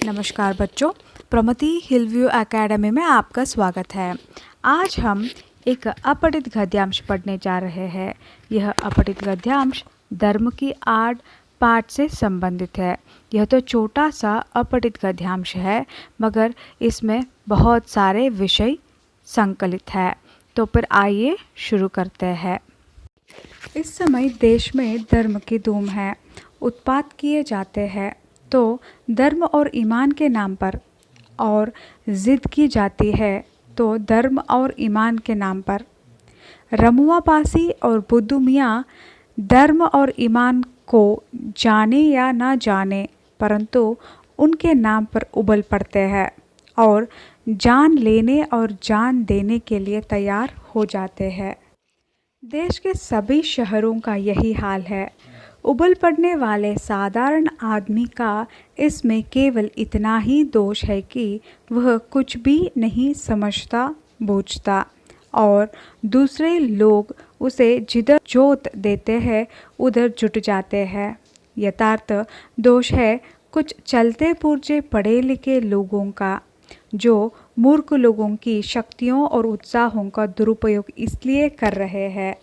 नमस्कार बच्चों, Pramati Hillview academy में आपका स्वागत है। आज हम एक अपठित गद्यांश पढ़ने जा रहे हैं। यह अपठित गद्यांश धर्म की आड़ पाठ से संबंधित है। यह तो छोटा सा अपठित गद्यांश है, मगर इसमें बहुत सारे विषय संकलित है। तो फिर आइए शुरू करते हैं। इस समय देश में धर्म की धूम है। उत्पात किए जाते हैं तो धर्म और ईमान के नाम पर, और ज़िद की जाती है तो धर्म और ईमान के नाम पर। रमुआ पासी और बुद्धू मियाँ धर्म और ईमान को जाने या ना जाने, परंतु उनके नाम पर उबल पड़ते हैं और जान लेने और जान देने के लिए तैयार हो जाते हैं। देश के सभी शहरों का यही हाल है। उबल पड़ने वाले साधारण आदमी का इसमें केवल इतना ही दोष है कि वह कुछ भी नहीं समझता बूझता, और दूसरे लोग उसे जिधर जोत देते हैं उधर जुट जाते हैं। यथार्थ दोष है कुछ चलते पुर्जे पढ़े लिखे लोगों का, जो मूर्ख लोगों की शक्तियों और उत्साहों का दुरुपयोग इसलिए कर रहे हैं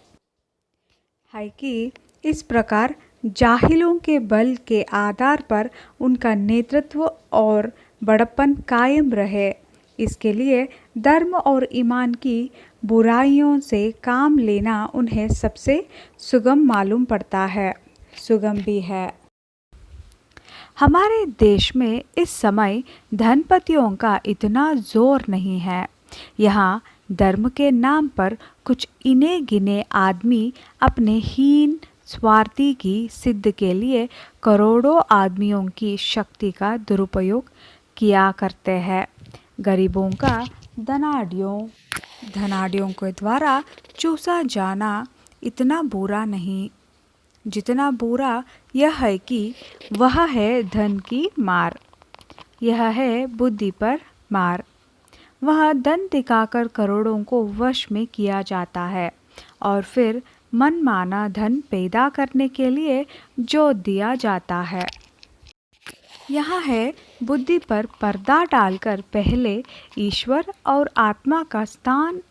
कि इस प्रकार जाहिलों के बल के आधार पर उनका नेतृत्व और बड़प्पन कायम रहे। इसके लिए धर्म और ईमान की बुराइयों से काम लेना उन्हें सबसे सुगम मालूम पड़ता है, सुगम भी है। हमारे देश में इस समय धनपतियों का इतना जोर नहीं है। यहाँ धर्म के नाम पर कुछ इने गिने आदमी अपने हीन स्वार्थी की सिद्ध के लिए करोड़ों आदमियों की शक्ति का दुरुपयोग किया करते हैं। गरीबों का धनाढ़ियों के द्वारा चूसा जाना इतना बुरा नहीं, जितना बुरा यह है कि वह है धन की मार, यह है बुद्धि पर मार। वह धन दिखाकर करोड़ों को वश में किया जाता है और फिर मनमाना धन पैदा करने के लिए जो दिया जाता है। यहाँ है बुद्धि पर पर्दा डालकर पहले ईश्वर और आत्मा का स्थान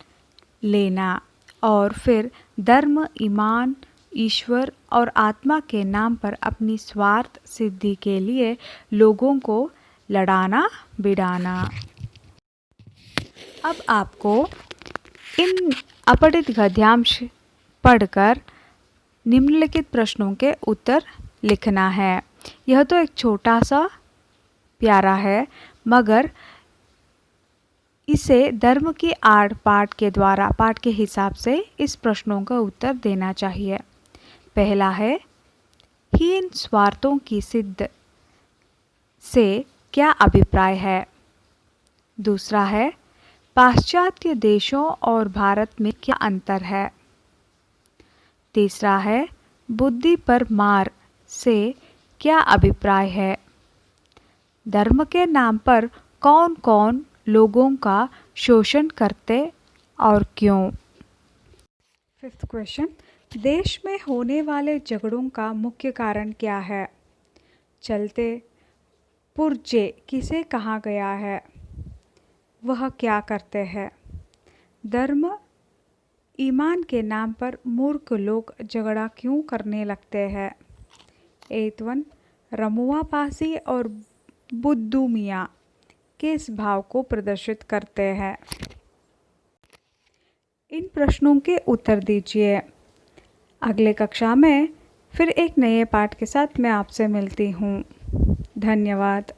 लेना, और फिर धर्म, ईमान, ईश्वर और आत्मा के नाम पर अपनी स्वार्थ सिद्धि के लिए लोगों को लड़ाना बिड़ाना। अब आपको इन अपठित गद्यांश पढ़कर निम्नलिखित प्रश्नों के उत्तर लिखना है। यह तो एक छोटा सा प्यारा है, मगर इसे धर्म की आड़ पाठ के द्वारा, पाठ के हिसाब से इस प्रश्नों का उत्तर देना चाहिए। पहला है, हीन स्वार्थों की सिद्ध से क्या अभिप्राय है। दूसरा है, पाश्चात्य देशों और भारत में क्या अंतर है। तीसरा है, बुद्धि पर मार से क्या अभिप्राय है। धर्म के नाम पर कौन कौन लोगों का शोषण करते और क्यों। फिफ्थ क्वेश्चन, देश में होने वाले झगड़ों का मुख्य कारण क्या है। चलते पुर्जे किसे कहा गया है, वह क्या करते हैं। धर्म ईमान के नाम पर मूर्ख लोग झगड़ा क्यों करने लगते हैं। 8th, रमुआ पासी और बुद्धू मियाँ किस भाव को प्रदर्शित करते हैं। इन प्रश्नों के उत्तर दीजिए। अगले कक्षा में फिर एक नए पाठ के साथ मैं आपसे मिलती हूँ। धन्यवाद।